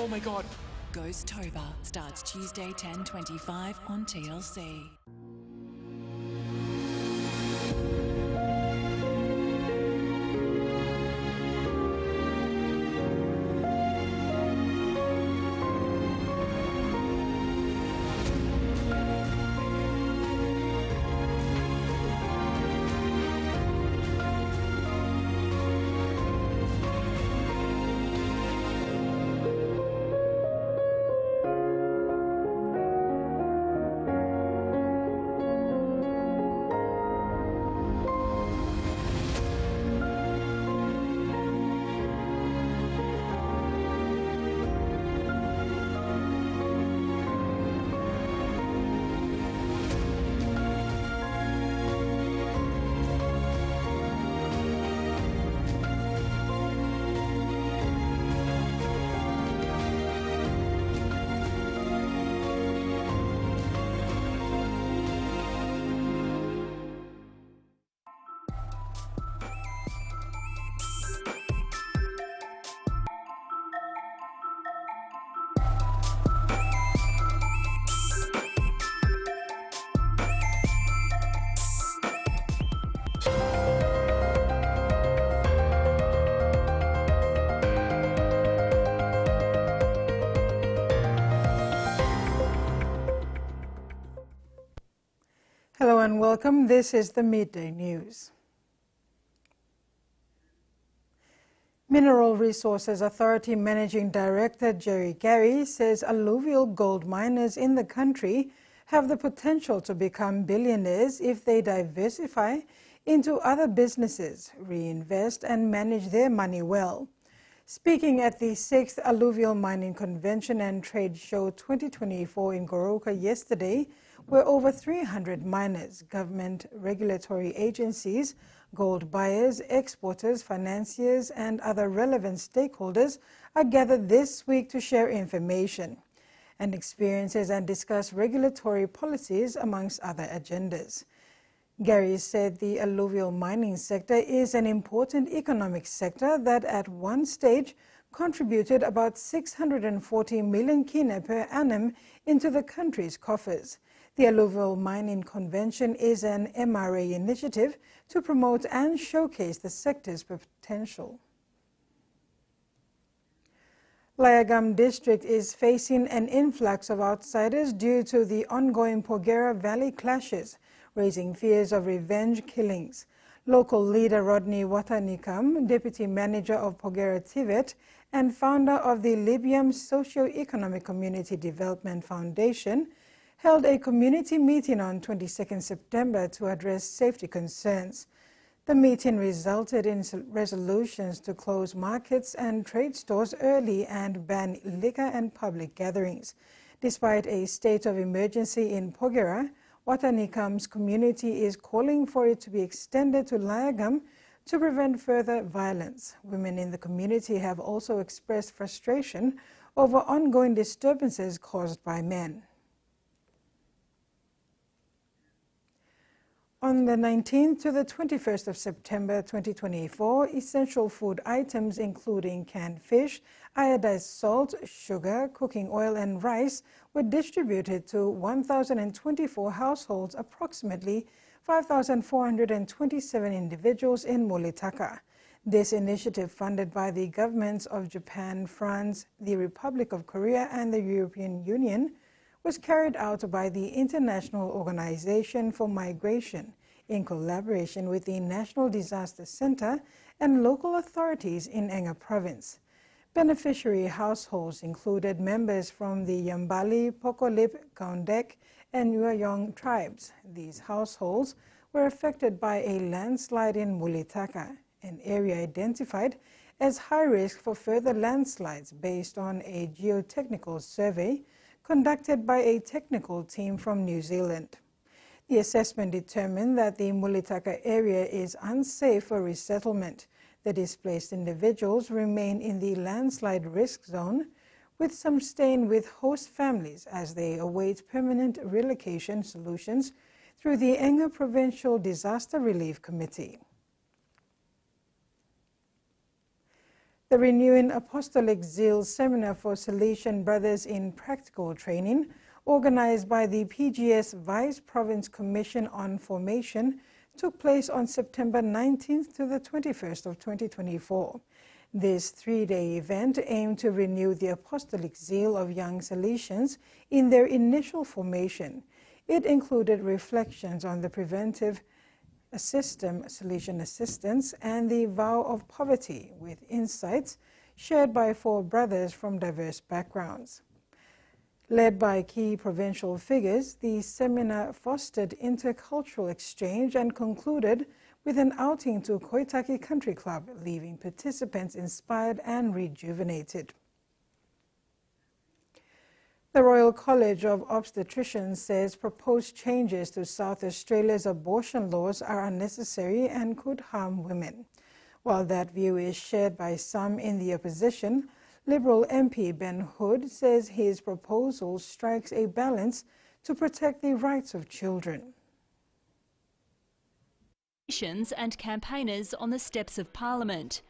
Oh my God. Ghost-tober starts Tuesday 10:25 on TLC. Hello and welcome. This is the Midday News. Mineral Resources Authority Managing Director Jerry Gary says alluvial gold miners in the country have the potential to become billionaires if they diversify into other businesses, reinvest and manage their money well. Speaking at the 6th Alluvial Mining Convention and Trade Show 2024 in Goroka yesterday, where over 300 miners, government regulatory agencies, gold buyers, exporters, financiers, and other relevant stakeholders are gathered this week to share information and experiences and discuss regulatory policies amongst other agendas. Gary said the alluvial mining sector is an important economic sector that at one stage contributed about 640 million kina per annum into the country's coffers. The Alluvial Mining Convention is an MRA initiative to promote and showcase the sector's potential. Layagam district is facing an influx of outsiders due to the ongoing Poera Valley clashes, raising fears of revenge killings. Local leader Rodney Watanikam, deputy manager of Poera Tivet and founder of the Libyam Socio-Economic Community Development Foundation, held a community meeting on 22nd September to address safety concerns. The meeting resulted in resolutions to close markets and trade stores early and ban liquor and public gatherings. Despite a state of emergency in Poera, Watanikam's community is calling for it to be extended to Layagam to prevent further violence. Women in the community have also expressed frustration over ongoing disturbances caused by men. On the 19th to the 21st of September 2024, essential food items including canned fish, iodized salt, sugar, cooking oil and rice were distributed to 1,024 households, approximately 5,427 individuals in Mulitaka. This initiative, funded by the governments of Japan, France, the Republic of Korea and the European Union, was carried out by the International Organization for Migration in collaboration with the National Disaster Center and local authorities in Enga Province. Beneficiary households included members from the Yambali, Pokolip, Gaundek, and Nuayong tribes. These households were affected by a landslide in Mulitaka, an area identified as high risk for further landslides based on a geotechnical survey conducted by a technical team from New Zealand. The assessment determined that the Mulitaka area is unsafe for resettlement. The displaced individuals remain in the landslide risk zone, with some staying with host families as they await permanent relocation solutions through the Enga Provincial Disaster Relief Committee. The Renewing Apostolic Zeal Seminar for Salesian Brothers in Practical Training, organized by the PGS Vice Province Commission on Formation, took place on September 19th to the 21st of 2024. This three-day event aimed to renew the apostolic zeal of young Salesians in their initial formation. It included reflections on the preventive system, Salesian assistance, and the vow of poverty, with insights shared by 4 brothers from diverse backgrounds. Led by key provincial figures, the seminar fostered intercultural exchange and concluded with an outing to Koitaki Country Club, leaving participants inspired and rejuvenated. The Royal College of Obstetricians says proposed changes to South Australia's abortion laws are unnecessary and could harm women. While that view is shared by some in the opposition, Liberal MP Ben Hood says his proposal strikes a balance to protect the rights of children. And campaigners on the steps of Parliament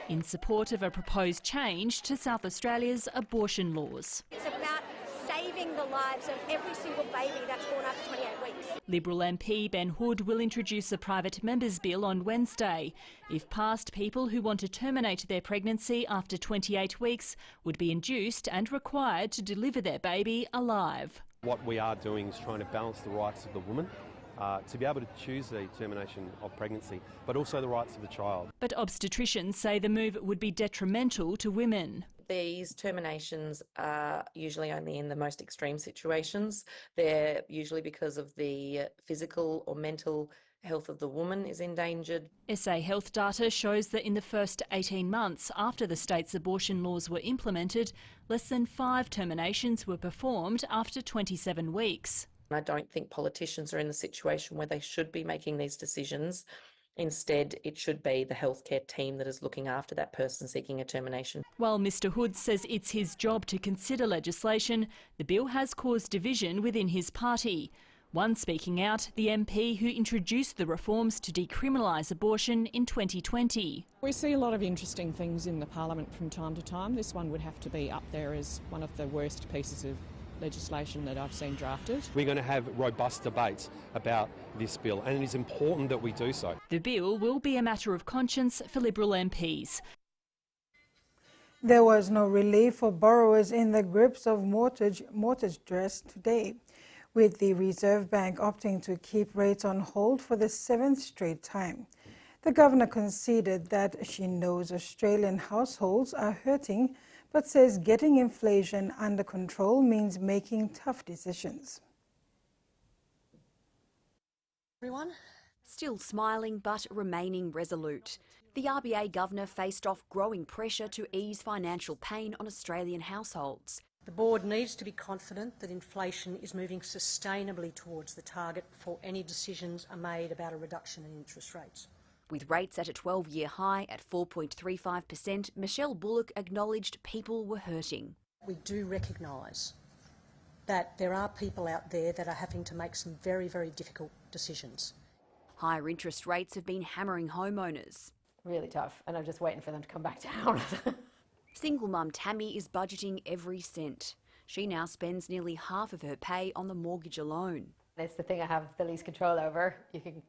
in support of a proposed change to South Australia's abortion laws. It's about saving the lives of every single baby that's born after 28 weeks. Liberal MP Ben Hood will introduce a private members' bill on Wednesday. If passed, people who want to terminate their pregnancy after 28 weeks would be induced and required to deliver their baby alive. What we are doing is trying to balance the rights of the woman to be able to choose the termination of pregnancy, but also the rights of the child. But obstetricians say the move would be detrimental to women. These terminations are usually only in the most extreme situations. They're usually because of the physical or mental health of the woman is endangered. SA Health data shows that in the first 18 months after the state's abortion laws were implemented, less than 5 terminations were performed after 27 weeks. I don't think politicians are in the situation where they should be making these decisions. Instead, it should be the healthcare team that is looking after that person seeking a termination. While Mr Hood says it's his job to consider legislation, the bill has caused division within his party. One speaking out, the MP who introduced the reforms to decriminalise abortion in 2020. We see a lot of interesting things in the Parliament from time to time. This one would have to be up there as one of the worst pieces of legislation that I've seen drafted. We're going to have robust debates about this bill, and it is important that we do so. The bill will be a matter of conscience for Liberal MPs. There was no relief for borrowers in the grips of mortgage stress today, with the Reserve Bank opting to keep rates on hold for the 7th straight time. The governor conceded that she knows Australian households are hurting, but says getting inflation under control means making tough decisions. Everyone still smiling but remaining resolute. The RBA governor faced off growing pressure to ease financial pain on Australian households. The board needs to be confident that inflation is moving sustainably towards the target before any decisions are made about a reduction in interest rates. With rates at a 12-year high at 4.35%, Michelle Bullock acknowledged people were hurting. We do recognise that there are people out there that are having to make some very, very difficult decisions. Higher interest rates have been hammering homeowners. Really tough, and I'm just waiting for them to come back down. Single mum Tammy is budgeting every cent. She now spends nearly half of her pay on the mortgage alone. It's the thing I have the least control over. You can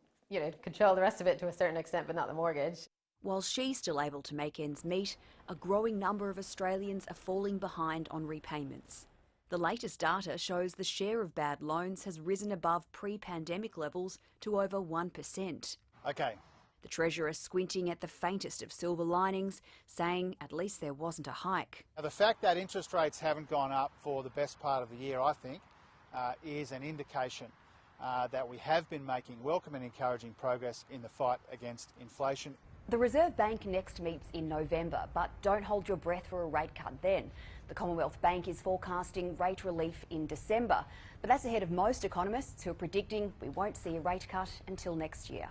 control the rest of it to a certain extent, but not the mortgage. While she's still able to make ends meet, a growing number of Australians are falling behind on repayments. The latest data shows the share of bad loans has risen above pre-pandemic levels to over 1%. Okay. The Treasurer squinting at the faintest of silver linings, saying at least there wasn't a hike. Now, the fact that interest rates haven't gone up for the best part of the year, I think, is an indication that we have been making welcome and encouraging progress in the fight against inflation. The Reserve Bank next meets in November, but don't hold your breath for a rate cut then. The Commonwealth Bank is forecasting rate relief in December, but that's ahead of most economists who are predicting we won't see a rate cut until next year.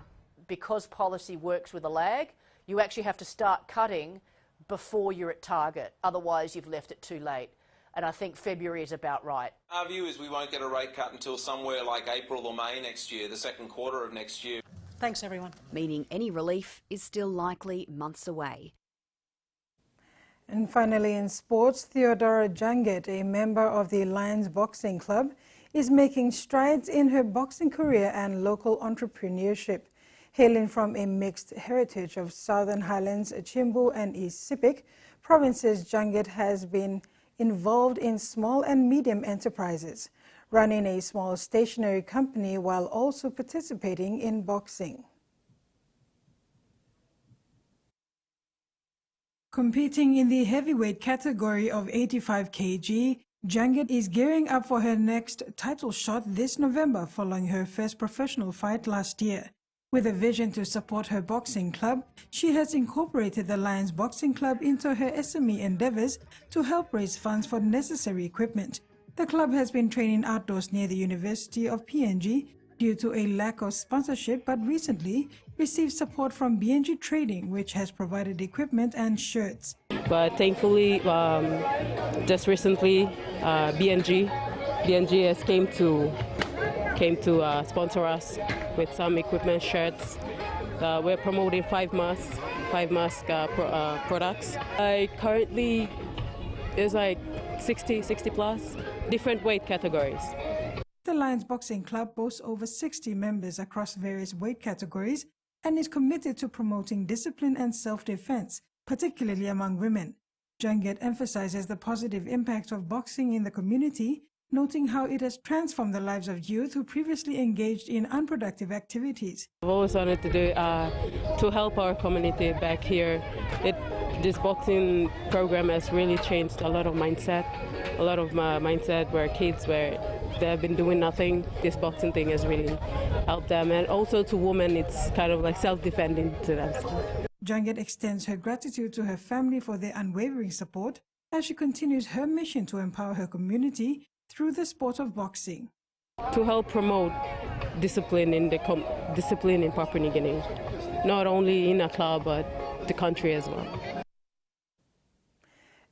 Because policy works with a lag, you actually have to start cutting before you're at target, otherwise you've left it too late. And I think February is about right. Our view is we won't get a rate cut until somewhere like April or May next year, the second quarter of next year. Thanks, everyone. Meaning any relief is still likely months away. And finally, in sports, Theodora Janget, a member of the Lions Boxing Club, is making strides in her boxing career and local entrepreneurship. Hailing from a mixed heritage of Southern Highlands, Chimbu and East Sepik provinces, Janget has been involved in small and medium enterprises, running a small stationery company while also participating in boxing. Competing in the heavyweight category of 85 kg, Janget is gearing up for her next title shot this November following her first professional fight last year. With a vision to support her boxing club, she has incorporated the Lions Boxing Club into her SME endeavors to help raise funds for necessary equipment. The club has been training outdoors near the University of PNG due to a lack of sponsorship, but recently received support from BNG Trading, which has provided equipment and shirts. But thankfully, just recently, BNG has came to sponsor us with some equipment, shirts. We're promoting 5 mask products. Currently, it's like 60 plus, different weight categories. The Lions Boxing Club boasts over 60 members across various weight categories and is committed to promoting discipline and self-defense, particularly among women. Janget emphasizes the positive impact of boxing in the community, noting how it has transformed the lives of youth who previously engaged in unproductive activities. I've always wanted to do to help our community back here. This boxing program has really changed a lot of mindset. A lot of my mindset where kids they have been doing nothing. This boxing thing has really helped them, and also to women, it's kind of like self-defending to them. Janget extends her gratitude to her family for their unwavering support as she continues her mission to empower her community through the sport of boxing. To help promote discipline in discipline in Papua New Guinea, not only in a club but the country as well.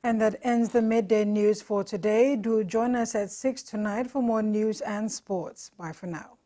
And that ends the midday news for today. Do join us at 6 tonight for more news and sports. Bye for now.